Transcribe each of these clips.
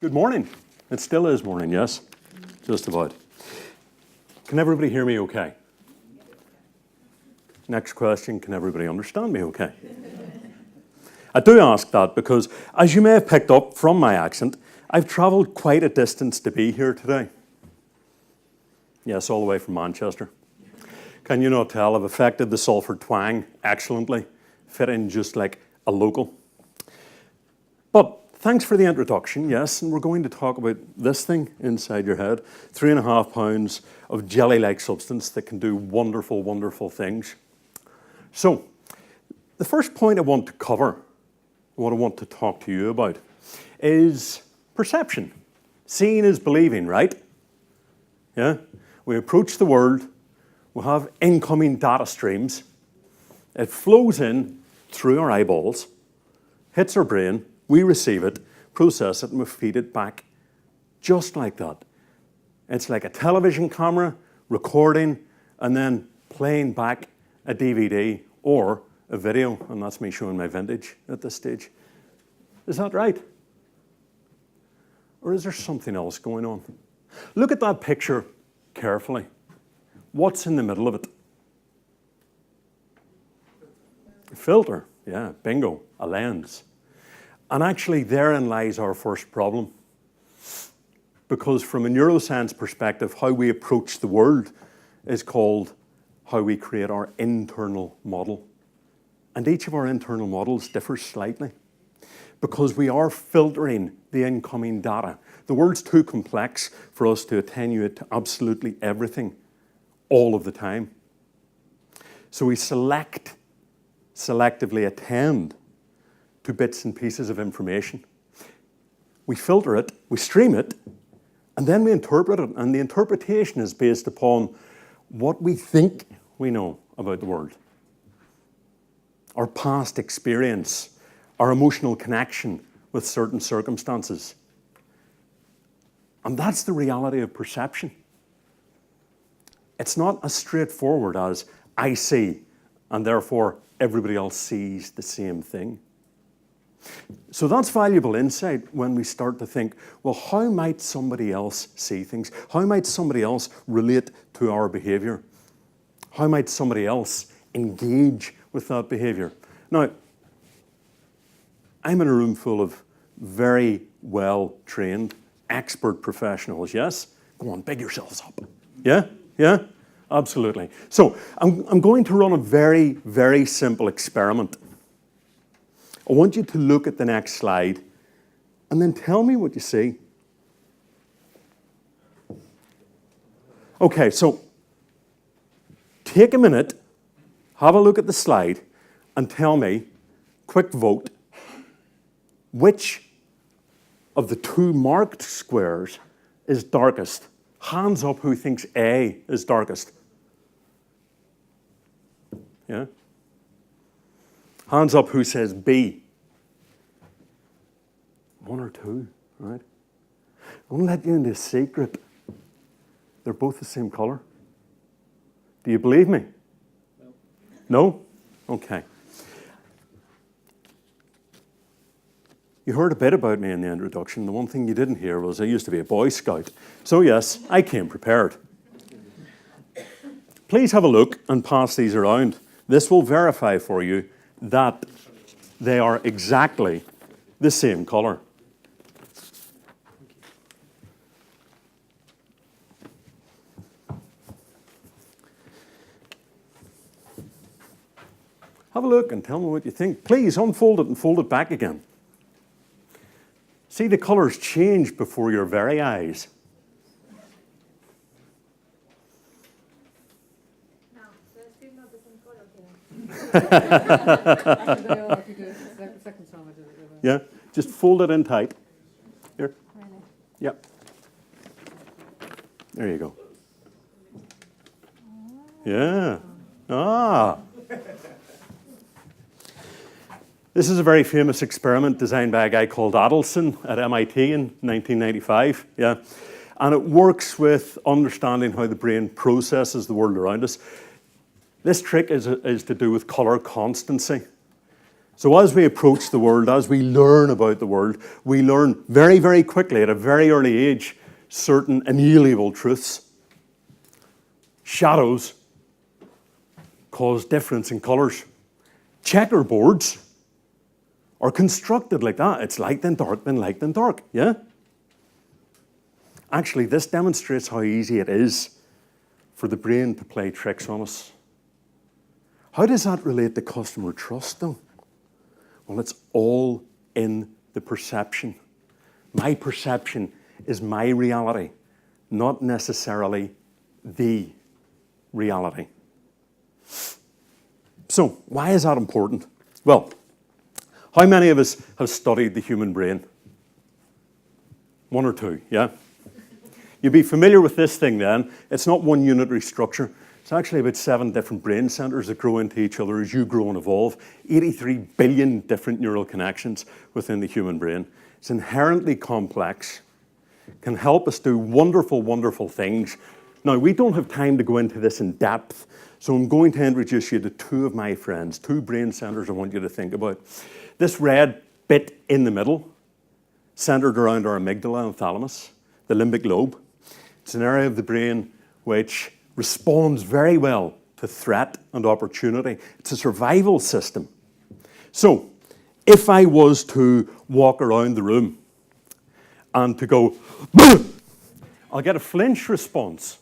Good morning. It still is morning, yes? Just about. Can everybody hear me okay? Next question, can everybody understand me okay? I do ask that because, as you may have picked up from my accent, I've travelled quite a distance to be here today. Yes, all the way from Manchester. Can you not tell I've affected the Salford twang excellently, fit in just like a local. But thanks for the introduction, yes, and we're going to talk about this thing inside your head, 3.5 pounds of jelly-like substance that can do wonderful, wonderful things. So, the first point I want to cover, what I want to talk to you about, is perception. Seeing is believing, right? Yeah? We approach the world, we have incoming data streams, it flows in through our eyeballs, hits our brain, we receive it, process it, and we feed it back just like that. It's like a television camera recording and then playing back a DVD or a video, and that's me showing my vintage at this stage. Is that right? Or is there something else going on? Look at that picture carefully. What's in the middle of it? A filter, yeah, bingo, a lens. And actually, therein lies our first problem. Because from a neuroscience perspective, how we approach the world is called how we create our internal model. And each of our internal models differs slightly because we are filtering the incoming data. The world's too complex for us to attenuate to absolutely everything all of the time. So we selectively attend to bits and pieces of information. We filter it, we stream it, and then we interpret it. And the interpretation is based upon what we think we know about the world. Our past experience, our emotional connection with certain circumstances. And that's the reality of perception. It's not as straightforward as I see, and therefore everybody else sees the same thing. So that's valuable insight when we start to think, well, how might somebody else see things? How might somebody else relate to our behavior? How might somebody else engage with that behavior? Now, I'm in a room full of very well-trained, expert professionals, yes? Go on, big yourselves up. Yeah? Yeah? Absolutely. So I'm going to run a very, very simple experiment. I want you to look at the next slide and then tell me what you see. Okay, so take a minute, have a look at the slide, and tell me, quick vote, which of the two marked squares is darkest? Hands up who thinks A is darkest. Yeah? Hands up who says B. 1 or 2, right? I'm going to let you into a secret. They're both the same color. Do you believe me? No? Okay. You heard a bit about me in the introduction. The one thing you didn't hear was I used to be a Boy Scout. So yes, I came prepared. Please have a look and pass these around. This will verify for you that they are exactly the same color. Have a look and tell me what you think. Please unfold it and fold it back again. See the colors change before your very eyes. No, they're still not the same color here. Yeah, just fold it in tight. Here. Really? Yep. There you go. Yeah. Ah. This is a very famous experiment designed by a guy called Adelson at MIT in 1995. Yeah. And it works with understanding how the brain processes the world around us. This trick is to do with color constancy. So as we approach the world, as we learn about the world, we learn very, very quickly at a very early age certain inalienable truths. Shadows cause difference in colours. Checkerboards are constructed like that. It's light then dark, then light then dark, yeah? Actually, this demonstrates how easy it is for the brain to play tricks on us. How does that relate to customer trust, though? Well, it's all in the perception. My perception is my reality, not necessarily the reality. So, why is that important? Well, how many of us have studied the human brain? One or two, yeah? You'll be familiar with this thing then. It's not one unitary structure. It's actually about 7 different brain centers that grow into each other as you grow and evolve. 83 billion different neural connections within the human brain. It's inherently complex, can help us do wonderful, wonderful things. Now, we don't have time to go into this in depth, so I'm going to introduce you to 2 of my friends, 2 brain centers I want you to think about. This red bit in the middle, centered around our amygdala and thalamus, the limbic lobe. It's an area of the brain which responds very well to threat and opportunity. It's a survival system. So, if I was to walk around the room and to go, I'll get a flinch response.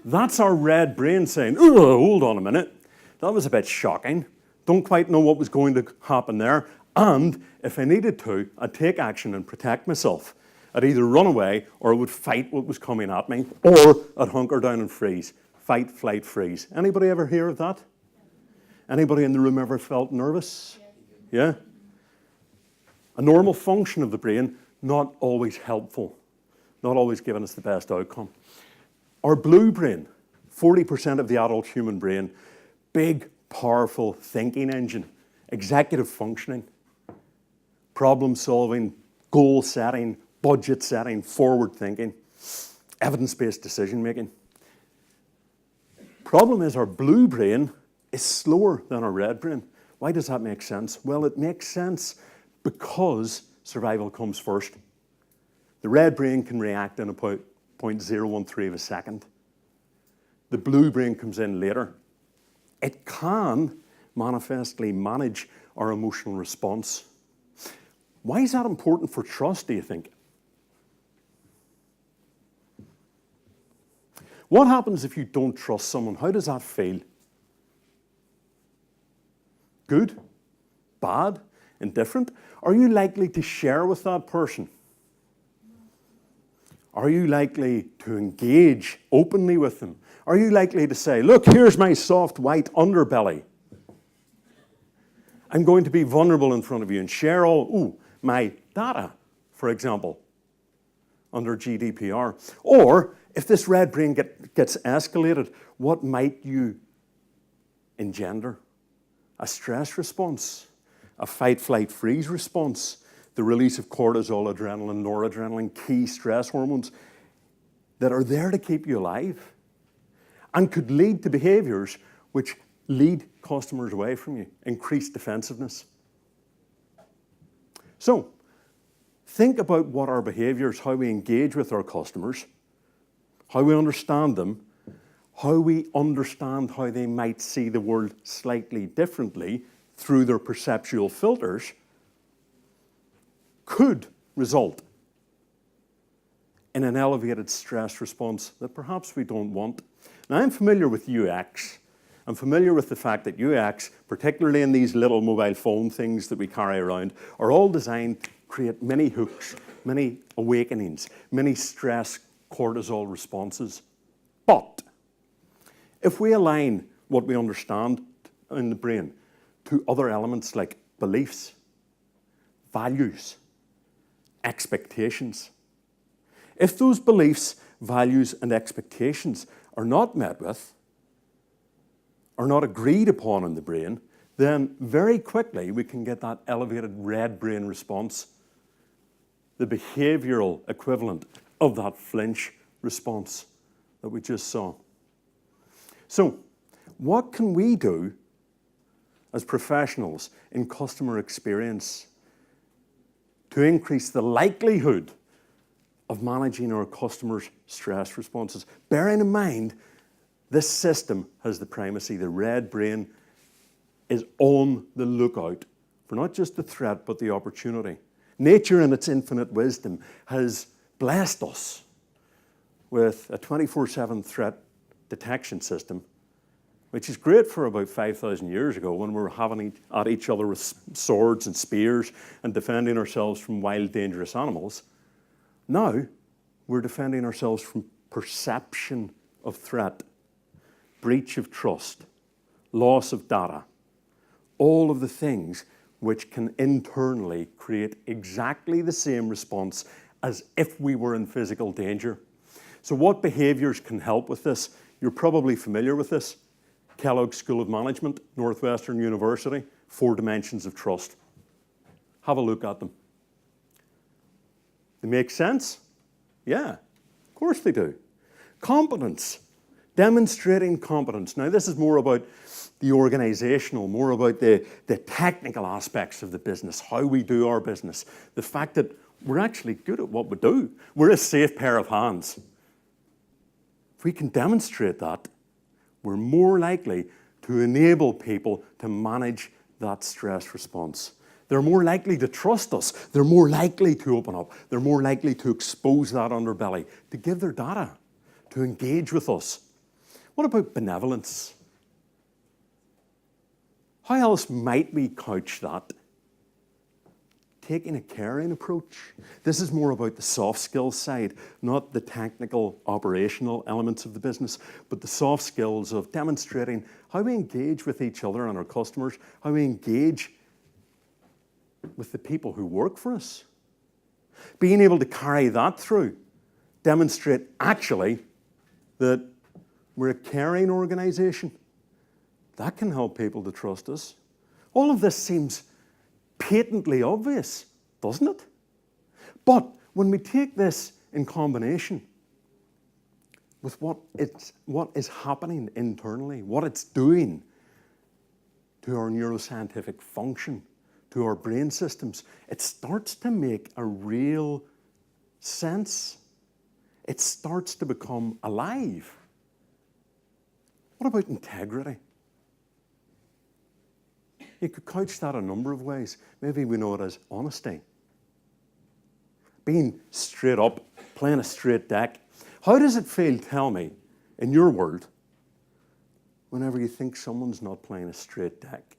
That's our red brain saying, oh, hold on a minute. That was a bit shocking. Don't quite know what was going to happen there. And if I needed to, I'd take action and protect myself. I'd either run away or I would fight what was coming at me, or I'd hunker down and freeze. Fight, flight, freeze. Anybody ever hear of that? Anybody in the room ever felt nervous? Yeah? A normal function of the brain, not always helpful, not always giving us the best outcome. Our blue brain, 40% of the adult human brain, big, powerful thinking engine, executive functioning, problem solving, goal setting, budget setting, forward thinking, evidence-based decision making. Problem is our blue brain is slower than our red brain. Why does that make sense? Well, it makes sense because survival comes first. The red brain can react in about 0.013 of a second. The blue brain comes in later. It can manifestly manage our emotional response. Why is that important for trust, do you think? What happens if you don't trust someone? How does that feel? Good? Bad? Indifferent? Are you likely to share with that person? Are you likely to engage openly with them? Are you likely to say, look, here's my soft white underbelly. I'm going to be vulnerable in front of you and share all my data, for example, under GDPR. Or if this red brain gets escalated, what might you engender? A stress response, a fight, flight, freeze response, the release of cortisol, adrenaline, noradrenaline, key stress hormones that are there to keep you alive and could lead to behaviors which lead customers away from you, increased defensiveness. So, think about what our behaviors, how we engage with our customers, how we understand them, how we understand how they might see the world slightly differently through their perceptual filters, could result in an elevated stress response that perhaps we don't want. Now, I'm familiar with UX. I'm familiar with the fact that UX, particularly in these little mobile phone things that we carry around, are all designed to create many hooks, many awakenings, many stress cortisol responses. But if we align what we understand in the brain to other elements like beliefs, values, expectations, if those beliefs, values, and expectations are not met with, are not agreed upon in the brain, then very quickly we can get that elevated red brain response, the behavioral equivalent of that flinch response that we just saw. So, what can we do as professionals in customer experience to increase the likelihood of managing our customers' stress responses. Bearing in mind, this system has the primacy. The red brain is on the lookout for not just the threat, but the opportunity. Nature, in its infinite wisdom, has blessed us with a 24/7 threat detection system, which is great for about 5,000 years ago when we were having at each other with swords and spears and defending ourselves from wild, dangerous animals. Now, we're defending ourselves from perception of threat, breach of trust, loss of data, all of the things which can internally create exactly the same response as if we were in physical danger. So what behaviors can help with this? You're probably familiar with this. Kellogg School of Management, Northwestern University, 4 dimensions of trust. Have a look at them. They make sense? Yeah, of course they do. Competence, demonstrating competence. Now this is more about the organizational, more about the technical aspects of the business, how we do our business, the fact that we're actually good at what we do. We're a safe pair of hands. If we can demonstrate that, we're more likely to enable people to manage that stress response. They're more likely to trust us. They're more likely to open up. They're more likely to expose that underbelly, to give their data, to engage with us. What about benevolence? How else might we couch that? Taking a caring approach. This is more about the soft skills side, not the technical, operational elements of the business, but the soft skills of demonstrating how we engage with each other and our customers, how we engage with the people who work for us. Being able to carry that through, demonstrate actually that we're a caring organization. That can help people to trust us. All of this seems patently obvious, doesn't it? But when we take this in combination with what is happening internally, what it's doing to our neuroscientific function, to our brain systems, it starts to make a real sense. It starts to become alive. What about integrity? You could couch that a number of ways. Maybe we know it as honesty. Being straight up, playing a straight deck. How does it feel, tell me, in your world, whenever you think someone's not playing a straight deck?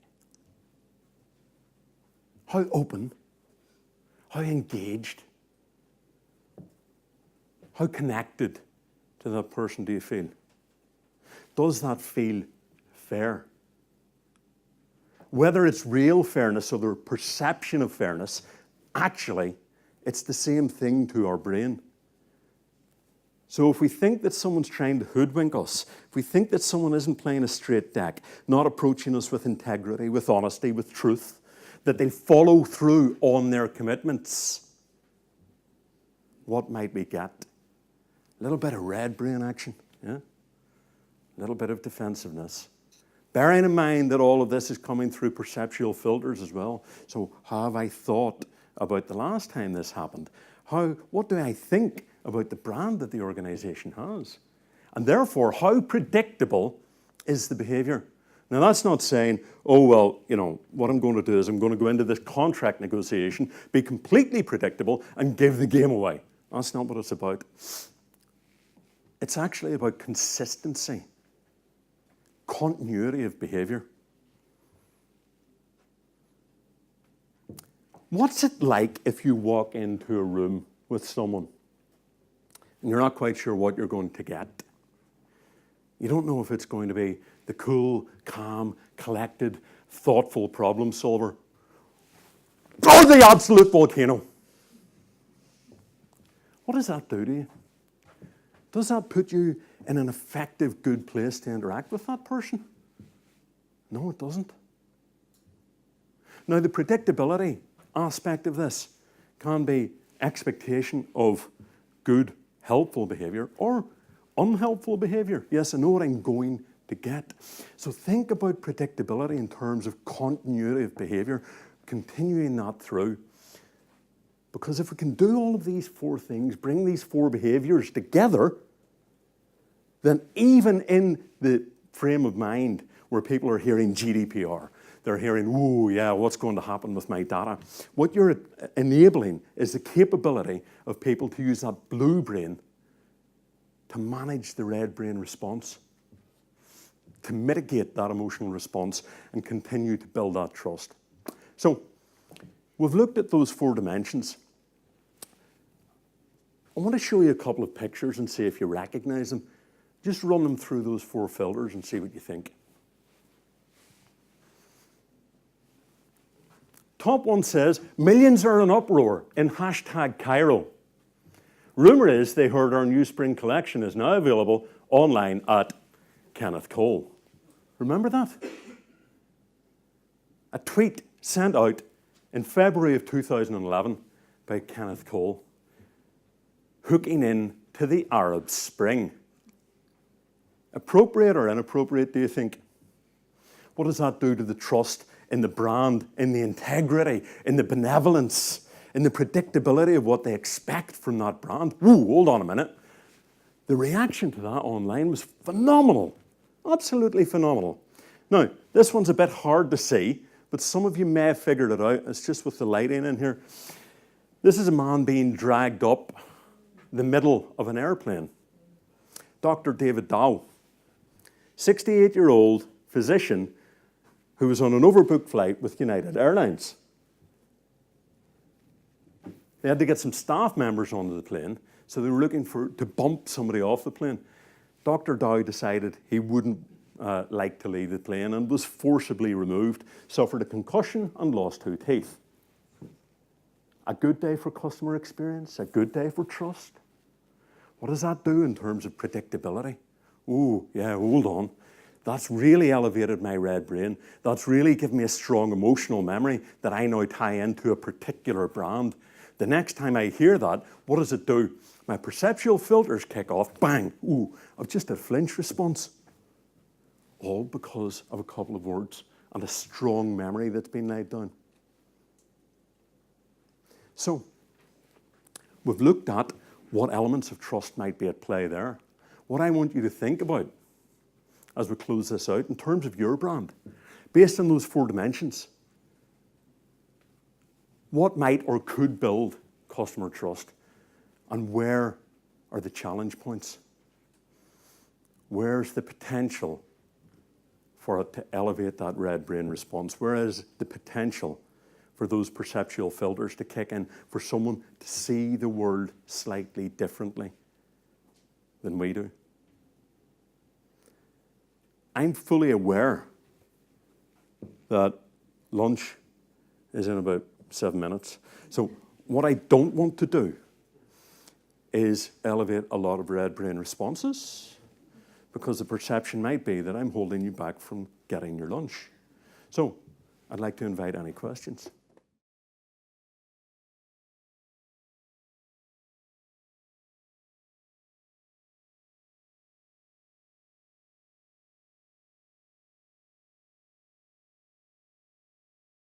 How open, how engaged, how connected to that person do you feel? Does that feel fair? Whether it's real fairness or the perception of fairness, actually, it's the same thing to our brain. So if we think that someone's trying to hoodwink us, if we think that someone isn't playing a straight deck, not approaching us with integrity, with honesty, with truth, that they follow through on their commitments, what might we get? A little bit of red brain action, yeah? A little bit of defensiveness. Bearing in mind that all of this is coming through perceptual filters as well. So how have I thought about the last time this happened? What do I think about the brand that the organization has? And therefore, how predictable is the behavior? Now that's not saying, oh, well, what I'm going to do is I'm going to go into this contract negotiation, be completely predictable and give the game away. That's not what it's about. It's actually about consistency. Continuity of behavior. What's it like if you walk into a room with someone and you're not quite sure what you're going to get? You don't know if it's going to be the cool, calm, collected, thoughtful problem solver or the absolute volcano. What does that do to you? Does that put you in an effective, good place to interact with that person? No, it doesn't. Now, the predictability aspect of this can be expectation of good, helpful behavior or unhelpful behavior. Yes, I know what I'm going to get. So think about predictability in terms of continuity of behavior, continuing that through. Because if we can do all of these four things, bring these four behaviors together, then even in the frame of mind where people are hearing GDPR, they're hearing, ooh, yeah, what's going to happen with my data? What you're enabling is the capability of people to use that blue brain to manage the red brain response, to mitigate that emotional response and continue to build that trust. So we've looked at those four dimensions. I want to show you a couple of pictures and see if you recognize them. Just run them through those four filters and see what you think. Top one says, millions are in uproar in hashtag Cairo. Rumour is they heard our new spring collection is now available online at Kenneth Cole. Remember that? A tweet sent out in February of 2011 by Kenneth Cole, hooking in to the Arab Spring. Appropriate or inappropriate, do you think? What does that do to the trust in the brand, in the integrity, in the benevolence, in the predictability of what they expect from that brand? Ooh, hold on a minute. The reaction to that online was phenomenal. Absolutely phenomenal. Now, this one's a bit hard to see, but some of you may have figured it out. It's just with the lighting in here. This is a man being dragged up the middle of an airplane. Dr. David Dow, 68-year-old physician who was on an overbooked flight with United Airlines. They had to get some staff members onto the plane, so they were looking to bump somebody off the plane. Dr. Dow decided he wouldn't like to leave the plane and was forcibly removed, suffered a concussion and lost 2 teeth. A good day for customer experience, a good day for trust. What does that do in terms of predictability? Ooh, yeah, hold on. That's really elevated my red brain. That's really given me a strong emotional memory that I now tie into a particular brand. The next time I hear that, what does it do? My perceptual filters kick off, bang, ooh, of just a flinch response. All because of a couple of words and a strong memory that's been laid down. So, we've looked at what elements of trust might be at play there. What I want you to think about as we close this out in terms of your brand, based on those four dimensions, what might or could build customer trust, and where are the challenge points? Where's the potential for it to elevate that red brain response? Where is the potential for those perceptual filters to kick in, for someone to see the world slightly differently than we do? I'm fully aware that lunch is in about 7 minutes. So what I don't want to do is elevate a lot of red brain responses, because the perception might be that I'm holding you back from getting your lunch. So I'd like to invite any questions.